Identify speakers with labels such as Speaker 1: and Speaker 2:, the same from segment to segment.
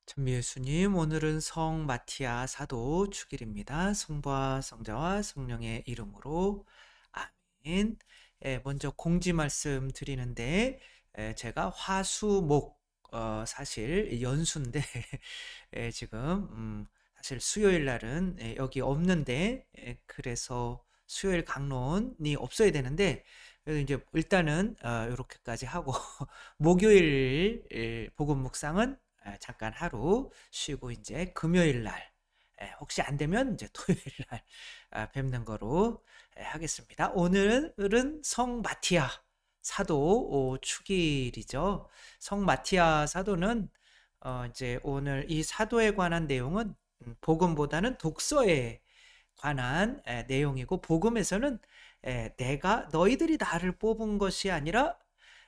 Speaker 1: 찬미 예수님, 오늘은 성 마티아 사도 축일입니다. 성부와 성자와 성령의 이름으로 아멘. 먼저 공지 말씀 드리는데, 제가 화수목, 사실 연수인데 지금 사실 수요일 날은 여기 없는데, 그래서 수요일 강론이 없어야 되는데, 그래서 이제 일단은 이렇게까지 하고 목요일 복음 묵상은 잠깐 하루 쉬고 이제 금요일 날, 혹시 안 되면 이제 토요일 날 뵙는 거로 하겠습니다. 오늘은 성 마티아 사도 축일이죠. 성 마티아 사도는 이제 오늘 이 사도에 관한 내용은 복음보다는 독서에 관한 내용이고, 복음에서는 내가 너희들이 나를 뽑은 것이 아니라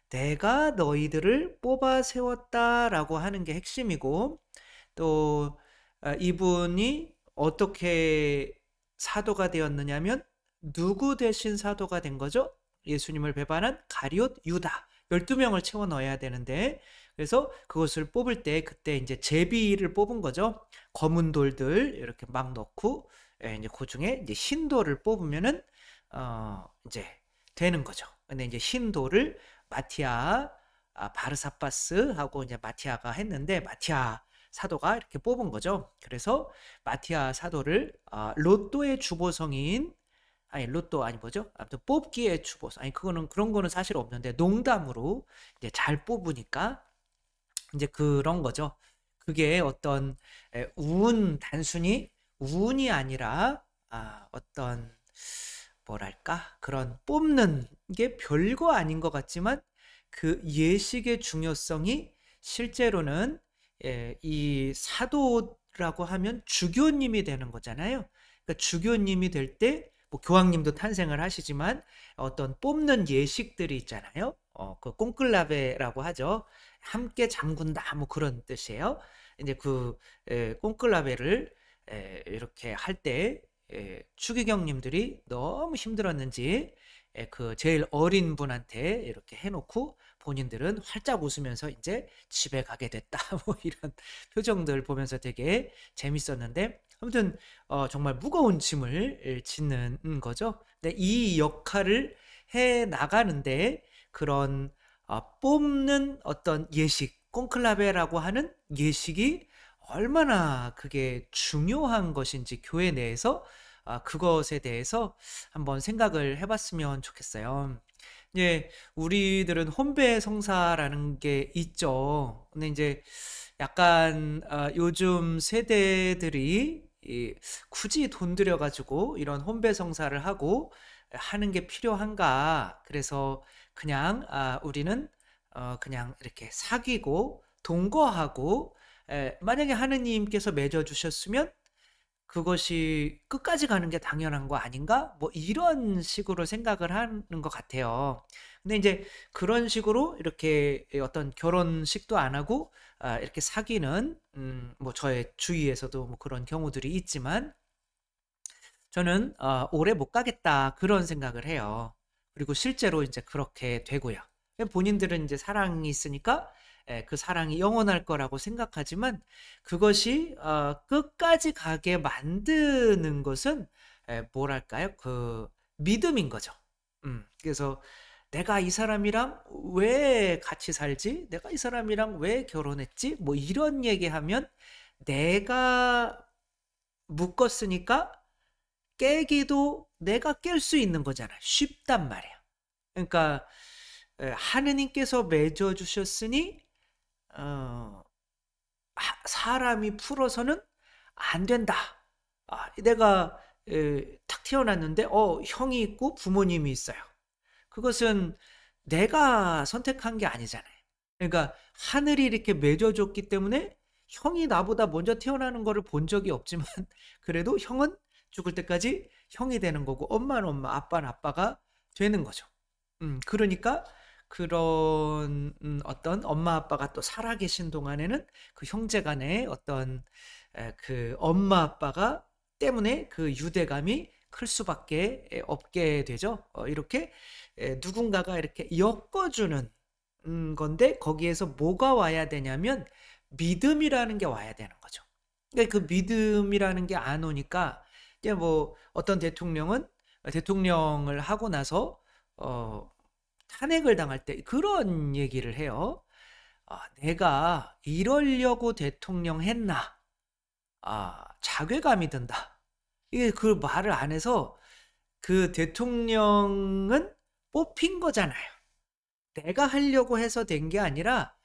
Speaker 1: 내가 너희들을 뽑아 세웠다라고 하는 게 핵심이고, 또 이분이 어떻게 사도가 되었느냐면 누구 대신 사도가 된 거죠? 예수님을 배반한 가룟 유다 12명을 채워 넣어야 되는데, 그래서 그것을 뽑을 때 그때 이제 제비를 뽑은 거죠. 검은 돌들 이렇게 막 넣고, 이제 그 중에 이제 흰 돌을 뽑으면은 이제 되는 거죠. 근데 이제 흰 돌을 마티아, 바르사파스하고 이제 마티아가 했는데, 마티아 사도가 이렇게 뽑은 거죠. 그래서 마티아 사도를 로또의 주보성인, 아니 로또 아니 뭐죠? 아무튼 뽑기의 주보성, 아니 그거는 그런 거는 사실 없는데 농담으로 이제 잘 뽑으니까 이제 그런 거죠. 그게 어떤 단순히 운이 아니라 어떤 뭐랄까, 그런 뽑는 게 별거 아닌 것 같지만 그 예식의 중요성이 실제로는, 이 사도라고 하면 주교님이 되는 거잖아요. 그러니까 주교님이 될 때 뭐 교황님도 탄생을 하시지만 어떤 뽑는 예식들이 있잖아요. 그 콘클라베라고 하죠. 함께 잠군다 뭐 그런 뜻이에요. 이제 그 콘클라베를 이렇게 할 때 추기경님들이 너무 힘들었는지 그 제일 어린 분한테 이렇게 해놓고 본인들은 활짝 웃으면서 이제 집에 가게 됐다 뭐 이런 표정들 보면서 되게 재밌었는데, 아무튼 정말 무거운 짐을 짓는 거죠. 근데 이 역할을 해 나가는데 그런 뽑는 어떤 예식, 콘클라베라고 하는 예식이 얼마나 그게 중요한 것인지 교회 내에서 그것에 대해서 한번 생각을 해봤으면 좋겠어요. 이제 우리들은 혼배 성사라는 게 있죠. 근데 이제 약간 요즘 세대들이 굳이 돈 들여가지고 이런 혼배 성사를 하고 하는 게 필요한가? 그래서 그냥 우리는 그냥 이렇게 사귀고 동거하고, 만약에 하느님께서 맺어 주셨으면 그것이 끝까지 가는 게 당연한 거 아닌가? 뭐 이런 식으로 생각을 하는 것 같아요. 근데 이제 그런 식으로 이렇게 어떤 결혼식도 안 하고 이렇게 사귀는, 뭐 저의 주위에서도 뭐 그런 경우들이 있지만, 저는 오래 못 가겠다 그런 생각을 해요. 그리고 실제로 이제 그렇게 되고요. 본인들은 이제 사랑이 있으니까 그 사랑이 영원할 거라고 생각하지만, 그것이 끝까지 가게 만드는 것은 뭐랄까요? 그 믿음인 거죠. 그래서 내가 이 사람이랑 왜 같이 살지? 내가 이 사람이랑 왜 결혼했지? 뭐 이런 얘기하면 내가 묶었으니까 깨기도 내가 깰 수 있는 거잖아요. 쉽단 말이야. 그러니까 하느님께서 맺어 주셨으니 어, 사람이 풀어서는 안 된다. 내가 탁 태어났는데 형이 있고 부모님이 있어요. 그것은 내가 선택한 게 아니잖아요. 그러니까 하늘이 이렇게 맺어줬기 때문에 형이 나보다 먼저 태어나는 거를 본 적이 없지만 그래도 형은 죽을 때까지 형이 되는 거고, 엄마는 엄마, 아빠는 아빠가 되는 거죠. 그러니까 그런 어떤 엄마 아빠가 또 살아계신 동안에는 그 형제 간의 어떤 그 엄마 아빠가 때문에 그 유대감이 클 수밖에 없게 되죠. 이렇게 누군가가 이렇게 엮어주는 건데, 거기에서 뭐가 와야 되냐면 믿음이라는 게 와야 되는 거죠. 그러니까 그 믿음이라는 게 안 오니까 이제 뭐 어떤 대통령은 대통령을 하고 나서 어 탄핵을 당할 때 그런 얘기를 해요. 내가 이러려고 대통령 했나? 자괴감이 든다. 이게 그 말을 안 해서 그 대통령은 뽑힌 거잖아요. 내가 하려고 해서 된 게 아니라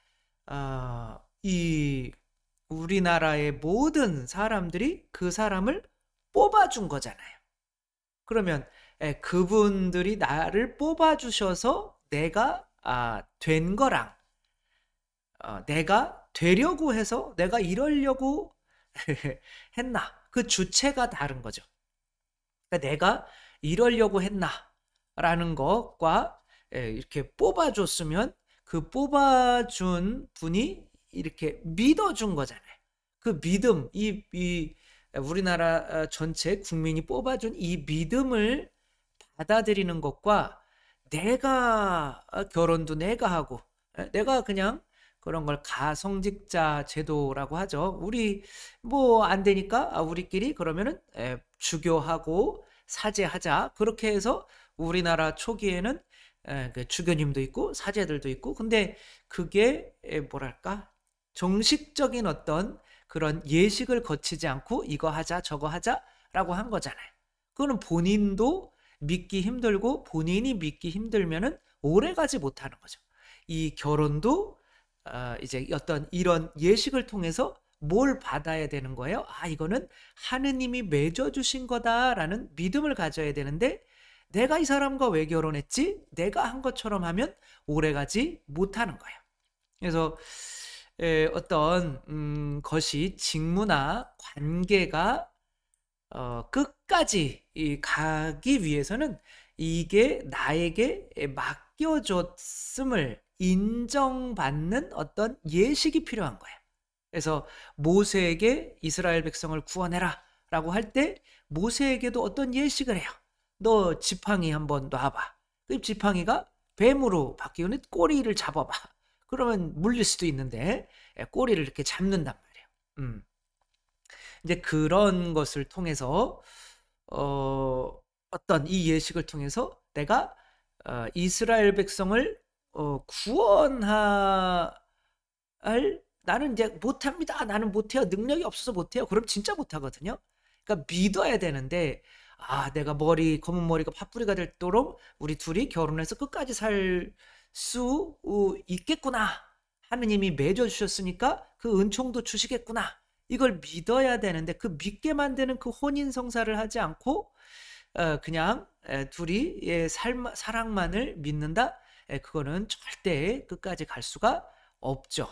Speaker 1: 이 우리나라의 모든 사람들이 그 사람을 뽑아준 거잖아요. 그러면 그분들이 나를 뽑아주셔서 내가 된 거랑 내가 되려고 해서 내가 이러려고 했나? 그 주체가 다른 거죠. 그러니까 내가 이러려고 했나라는 것과 이렇게 뽑아줬으면 그 뽑아준 분이 이렇게 믿어준 거잖아요. 그 믿음, 이 우리나라 전체 국민이 뽑아준 이 믿음을 받아들이는 것과 내가 결혼도 내가 하고 내가 그냥 그런 걸 가성직자 제도라고 하죠. 우리 뭐 안 되니까 우리끼리 그러면은 주교하고 사제하자. 그렇게 해서 우리나라 초기에는 그 주교님도 있고 사제들도 있고 근데 그게 뭐랄까 정식적인 어떤 그런 예식을 거치지 않고 이거 하자 저거 하자라고 한 거잖아요. 그거는 본인도 믿기 힘들고 본인이 믿기 힘들면은 오래 가지 못하는 거죠. 이 결혼도 이제 어떤 이런 예식을 통해서 뭘 받아야 되는 거예요? 이거는 하느님이 맺어주신 거다라는 믿음을 가져야 되는데 내가 이 사람과 왜 결혼했지? 내가 한 것처럼 하면 오래가지 못하는 거예요. 그래서 어떤 것이 직무나 관계가 끝까지 가기 위해서는 이게 나에게 맡겨졌음을 인정받는 어떤 예식이 필요한 거예요. 그래서 모세에게 이스라엘 백성을 구원해라 라고 할 때 모세에게도 어떤 예식을 해요. 너 지팡이 한번 놔봐. 그 지팡이가 뱀으로 바뀌면 꼬리를 잡아봐. 그러면 물릴 수도 있는데 꼬리를 이렇게 잡는단 말이에요. 이제 그런 것을 통해서 어떤 이 예식을 통해서 내가 이스라엘 백성을 구원할 나는 이제 못합니다. 나는 못해요. 능력이 없어서 못해요. 그럼 진짜 못하거든요. 그러니까 믿어야 되는데 내가 검은 머리가 팥뿌리가 되도록 우리 둘이 결혼해서 끝까지 살 수 있겠구나. 하느님이 맺어주셨으니까 그 은총도 주시겠구나. 이걸 믿어야 되는데 그 믿게 만드는 그 혼인성사를 하지 않고 그냥 둘이 사랑만을 믿는다? 그거는 절대 끝까지 갈 수가 없죠.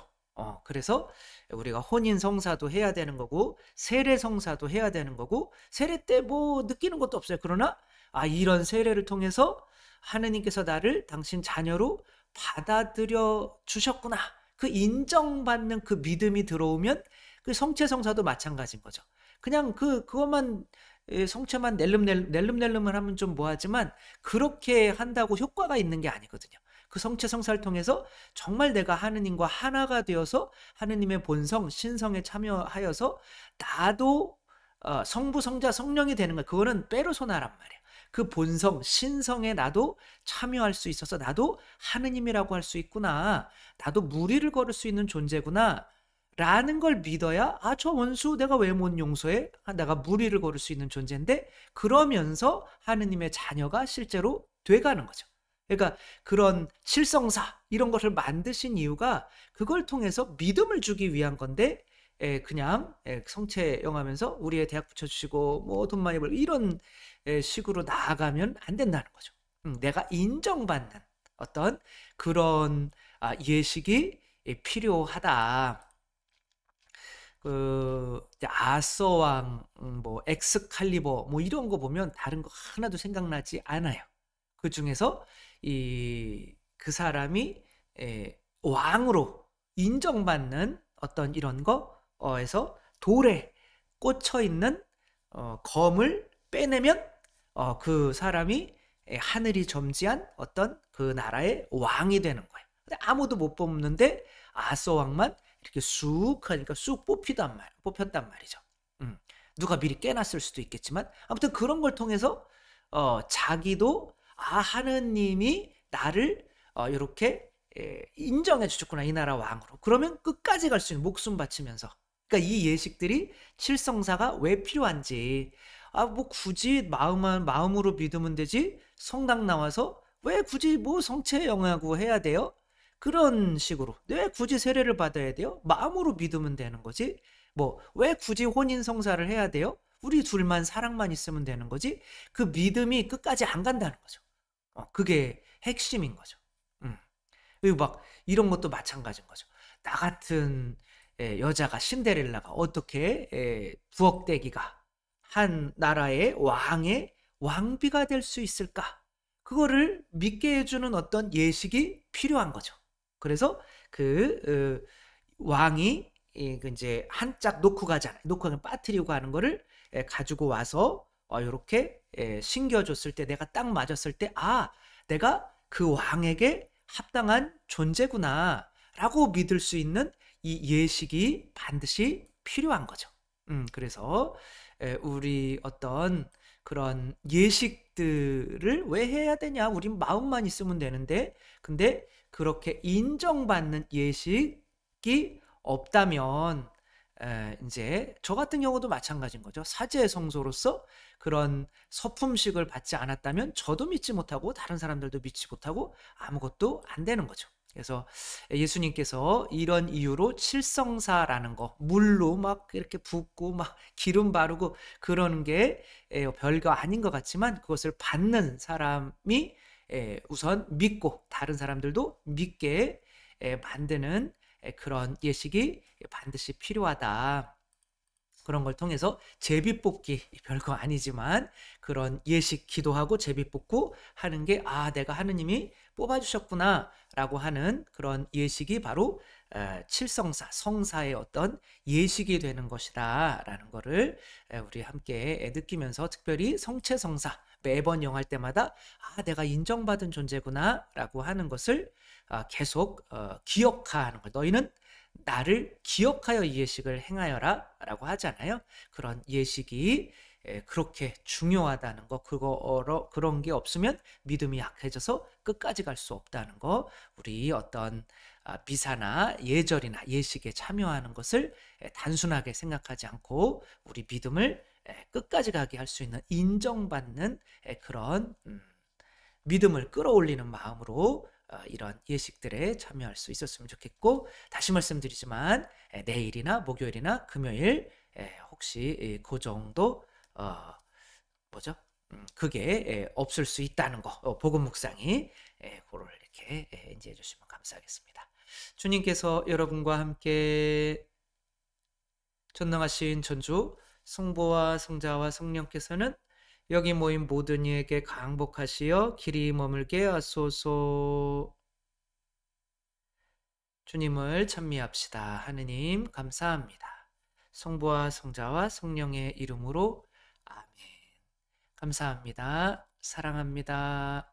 Speaker 1: 그래서 우리가 혼인성사도 해야 되는 거고 세례성사도 해야 되는 거고 세례 때 뭐 느끼는 것도 없어요. 그러나 이런 세례를 통해서 하느님께서 나를 당신 자녀로 받아들여 주셨구나. 그 인정받는 그 믿음이 들어오면 그 성체성사도 마찬가지인 거죠. 그냥 그것만 성체만 낼름낼름을 하면 좀 뭐하지만 그렇게 한다고 효과가 있는 게 아니거든요. 그 성체성사를 통해서 정말 내가 하느님과 하나가 되어서 하느님의 본성, 신성에 참여하여서 나도 성부, 성자, 성령이 되는 거야. 그거는 페르소나란 말이야. 그 본성, 신성에 나도 참여할 수 있어서 나도 하느님이라고 할 수 있구나. 나도 무리를 걸을 수 있는 존재구나. 라는 걸 믿어야 저 원수 내가 왜 못 용서해? 내가 무리를 걸을 수 있는 존재인데 그러면서 하느님의 자녀가 실제로 돼가는 거죠. 그러니까 그런 실성사 이런 것을 만드신 이유가 그걸 통해서 믿음을 주기 위한 건데 그냥 성체 영하면서 우리의 대학 붙여주시고 뭐 돈 많이 벌고 이런 식으로 나아가면 안 된다는 거죠. 내가 인정받는 어떤 그런 예식이 필요하다. 아서왕, 뭐 엑스칼리버 뭐 이런 거 보면 다른 거 하나도 생각나지 않아요. 그 중에서 그 사람이 왕으로 인정받는 어떤 이런 거에서 돌에 꽂혀 있는 검을 빼내면 그 사람이 하늘이 점지한 어떤 그 나라의 왕이 되는 거예요. 근데 아무도 못 뽑는데 아서 왕만 이렇게 쑥 하니까 쑥 뽑혔단 말이죠. 음. 누가 미리 깨놨을 수도 있겠지만 아무튼 그런 걸 통해서 자기도 하느님이 나를 요렇게 인정해 주셨구나 이 나라 왕으로. 그러면 끝까지 갈 수 있는 목숨 바치면서. 그러니까 이 예식들이 칠성사가 왜 필요한지 뭐 굳이 마음으로 믿으면 되지 성당 나와서 왜 굳이 뭐 성체 영하고 해야 돼요? 그런 식으로 왜 굳이 세례를 받아야 돼요? 마음으로 믿으면 되는 거지. 뭐 왜 굳이 혼인 성사를 해야 돼요? 우리 둘만 사랑만 있으면 되는 거지. 그 믿음이 끝까지 안 간다는 거죠. 그게 핵심인 거죠. 음. 그리고 막 이런 것도 마찬가지인 거죠. 나 같은 여자가 신데렐라가 어떻게 부엌대기가 한 나라의 왕의 왕비가 될 수 있을까? 그거를 믿게 해주는 어떤 예식이 필요한 거죠. 그래서 그 왕이 그 이제 한 짝 놓고 가잖아요. 놓고 가면 빠뜨리고 가는 거를 가지고 와서 이렇게 신겨줬을 때 내가 딱 맞았을 때 내가 그 왕에게 합당한 존재구나라고 믿을 수 있는 이 예식이 반드시 필요한 거죠. 그래서 우리 어떤 그런 예식들을 왜 해야 되냐? 우린 마음만 있으면 되는데, 근데 그렇게 인정받는 예식이 없다면 이제 저 같은 경우도 마찬가지인 거죠. 사제 성소로서 그런 서품식을 받지 않았다면 저도 믿지 못하고 다른 사람들도 믿지 못하고 아무것도 안 되는 거죠. 그래서 예수님께서 이런 이유로 칠성사라는 거, 물로 막 이렇게 붓고 막 기름 바르고 그러는 게 별거 아닌 것 같지만 그것을 받는 사람이 우선 믿고 다른 사람들도 믿게 만드는 그런 예식이 반드시 필요하다. 그런 걸 통해서 제비 뽑기 별거 아니지만 그런 예식 기도하고 제비 뽑고 하는 게 내가 하느님이 뽑아주셨구나 라고 하는 그런 예식이 바로 칠성사 성사의 어떤 예식이 되는 것이다 라는 거를 우리 함께 느끼면서 특별히 성체성사 매번 영할 때마다 내가 인정받은 존재구나 라고 하는 것을 계속 기억하는 거. 너희는 나를 기억하여 이 예식을 행하여라 라고 하잖아요. 그런 예식이 그렇게 중요하다는 거, 그런 게 없으면 믿음이 약해져서 끝까지 갈 수 없다는 거, 우리 어떤 미사나 예절이나 예식에 참여하는 것을 단순하게 생각하지 않고 우리 믿음을 끝까지 가게 할 수 있는 인정받는 그런 믿음을 끌어올리는 마음으로 이런 예식들에 참여할 수 있었으면 좋겠고, 다시 말씀드리지만 내일이나 목요일이나 금요일 혹시 그 정도 뭐죠? 그게 없을 수 있다는 거, 복음 묵상이 그걸 이렇게 인지해 주시면 감사하겠습니다. 주님께서 여러분과 함께 전능하신 전주 성부와 성자와 성령께서는 여기 모인 모든 이에게 강복하시어 길이 머물게 하소서. 주님을 찬미합시다. 하느님 감사합니다. 성부와 성자와 성령의 이름으로 아멘. 감사합니다. 사랑합니다.